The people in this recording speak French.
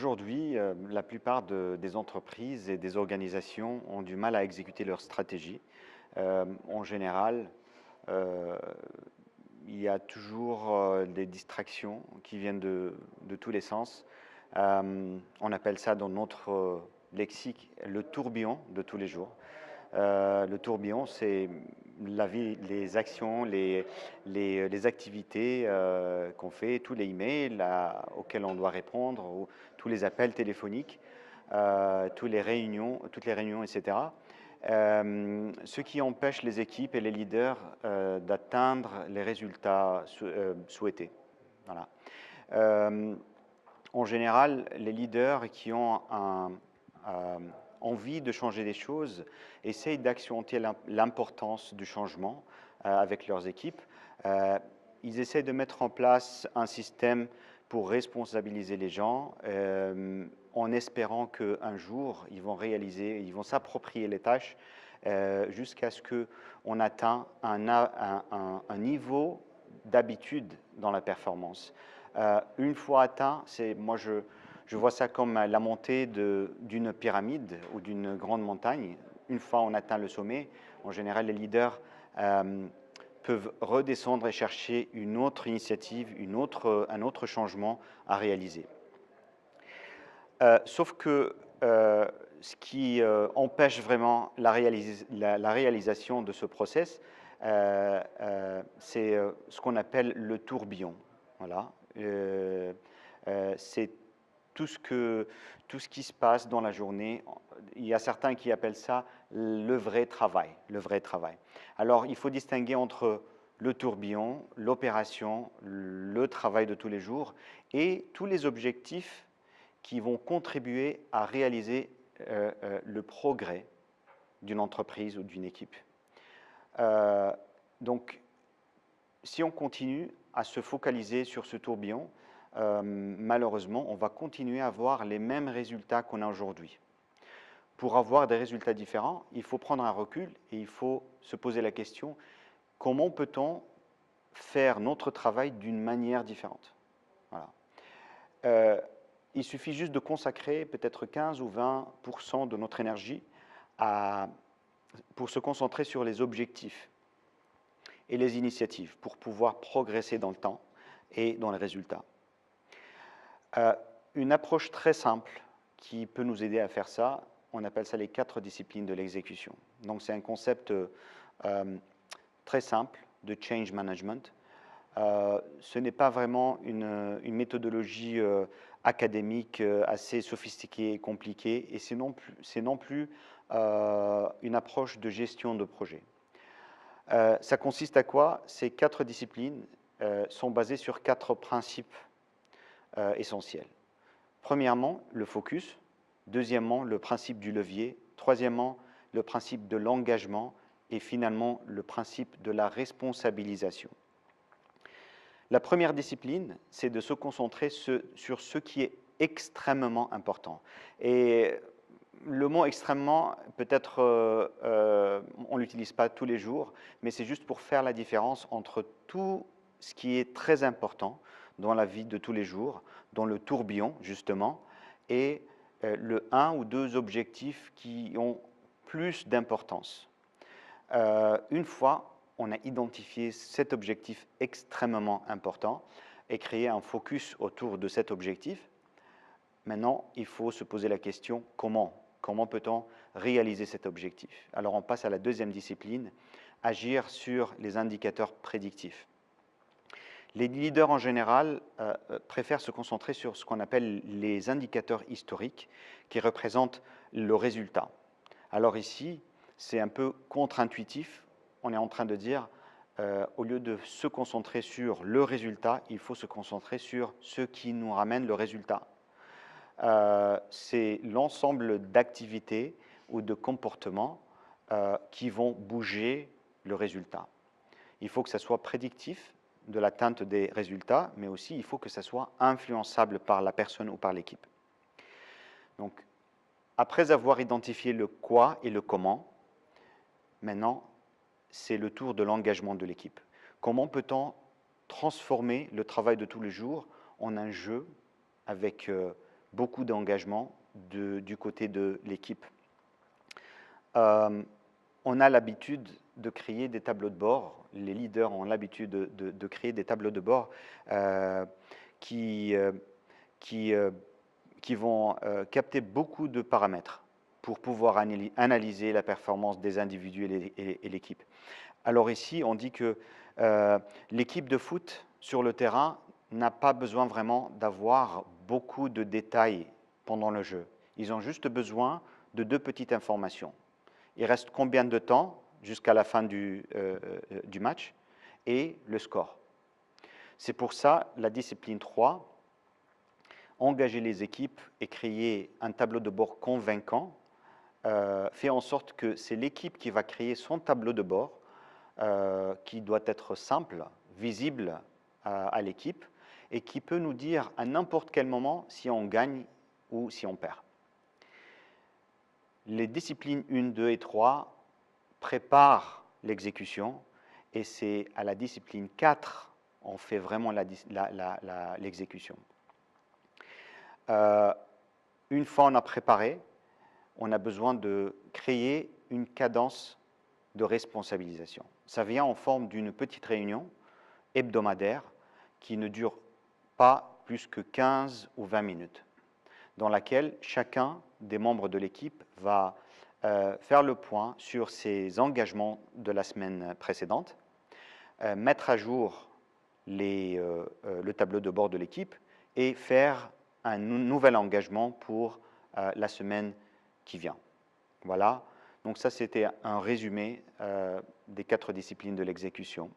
Aujourd'hui, la plupart des entreprises et des organisations ont du mal à exécuter leur stratégie. En général, euh, il y a toujours des distractions qui viennent de tous les sens. On appelle ça dans notre lexique le tourbillon de tous les jours. Le tourbillon, c'est la vie, les actions, les activités qu'on fait, tous les emails auxquels on doit répondre, ou tous les appels téléphoniques, toutes les réunions, etc. Ce qui empêche les équipes et les leaders d'atteindre les résultats souhaités. Voilà. Euh, En général, les leaders qui ont envie de changer des choses essayent d'accentuer l'importance du changement avec leurs équipes. Ils essaient de mettre en place un système pour responsabiliser les gens en espérant qu'un jour, ils vont s'approprier les tâches jusqu'à ce qu'on atteigne un niveau d'habitude dans la performance. Une fois atteint, je vois ça comme la montée d'une pyramide ou d'une grande montagne. Une fois on atteint le sommet, en général, les leaders peuvent redescendre et chercher une autre initiative, un autre changement à réaliser. Sauf que ce qui empêche vraiment la réalisation de ce process, c'est ce qu'on appelle le tourbillon. Voilà. C'est tout ce qui se passe dans la journée. Il y a certains qui appellent ça le vrai travail. Le vrai travail. Alors, il faut distinguer entre le tourbillon, l'opération, le travail de tous les jours et tous les objectifs qui vont contribuer à réaliser le progrès d'une entreprise ou d'une équipe. Donc, si on continue à se focaliser sur ce tourbillon, malheureusement, on va continuer à avoir les mêmes résultats qu'on a aujourd'hui. Pour avoir des résultats différents, il faut prendre un recul et il faut se poser la question, comment peut-on faire notre travail d'une manière différente? Voilà. Il suffit juste de consacrer peut-être 15 ou 20% de notre énergie pour se concentrer sur les objectifs et les initiatives pour pouvoir progresser dans le temps et dans les résultats. Une approche très simple qui peut nous aider à faire ça, on appelle ça les 4 disciplines de l'exécution. Donc c'est un concept très simple de change management. Ce n'est pas vraiment une méthodologie académique assez sophistiquée et compliquée, et c'est non plus une approche de gestion de projet. Ça consiste à quoi? Ces 4 disciplines sont basées sur 4 principes essentiels. Premièrement, le focus. Deuxièmement, le principe du levier. Troisièmement, le principe de l'engagement. Et finalement, le principe de la responsabilisation. La première discipline, c'est de se concentrer sur ce qui est extrêmement important. Et le mot extrêmement, peut-être, on ne l'utilise pas tous les jours, mais c'est juste pour faire la différence entre tout ce qui est très important dans la vie de tous les jours, dans le tourbillon, justement, et le 1 ou 2 objectifs qui ont plus d'importance. Une fois on a identifié cet objectif extrêmement important et créé un focus autour de cet objectif, maintenant, il faut se poser la question comment? Comment peut-on réaliser cet objectif? Alors, on passe à la deuxième discipline, agir sur les indicateurs prédictifs. Les leaders, en général, préfèrent se concentrer sur ce qu'on appelle les indicateurs historiques qui représentent le résultat. Alors ici, c'est un peu contre-intuitif. On est en train de dire, au lieu de se concentrer sur le résultat, il faut se concentrer sur ce qui nous ramène le résultat. C'est l'ensemble d'activités ou de comportements qui vont bouger le résultat. Il faut que ça soit prédictif de l'atteinte des résultats, mais aussi il faut que ça soit influençable par la personne ou par l'équipe. Donc, après avoir identifié le quoi et le comment, maintenant, c'est le tour de l'engagement de l'équipe. Comment peut-on transformer le travail de tous les jours en un jeu avec beaucoup d'engagement du côté de l'équipe. On a l'habitude de créer des tableaux de bord, les leaders ont l'habitude de créer des tableaux de bord qui vont capter beaucoup de paramètres pour pouvoir analyser la performance des individus et l'équipe. Alors ici, on dit que l'équipe de foot sur le terrain n'a pas besoin vraiment d'avoir beaucoup de détails pendant le jeu. Ils ont juste besoin de 2 petites informations. Il reste combien de temps jusqu'à la fin du match et le score. C'est pour ça la discipline 3, engager les équipes et créer un tableau de bord convaincant, fait en sorte que c'est l'équipe qui va créer son tableau de bord qui doit être simple, visible à l'équipe et qui peut nous dire à n'importe quel moment si on gagne ou si on perd. Les disciplines 1, 2 et 3 préparent l'exécution et c'est à la discipline 4 on fait vraiment l'exécution. Une fois on a préparé, on a besoin de créer une cadence de responsabilisation. Ça vient en forme d'une petite réunion hebdomadaire qui ne dure pas plus que 15 ou 20 minutes, dans laquelle chacun des membres de l'équipe va faire le point sur ses engagements de la semaine précédente, mettre à jour le tableau de bord de l'équipe et faire un nouvel engagement pour la semaine qui vient. Voilà, donc ça c'était un résumé des 4 disciplines de l'exécution.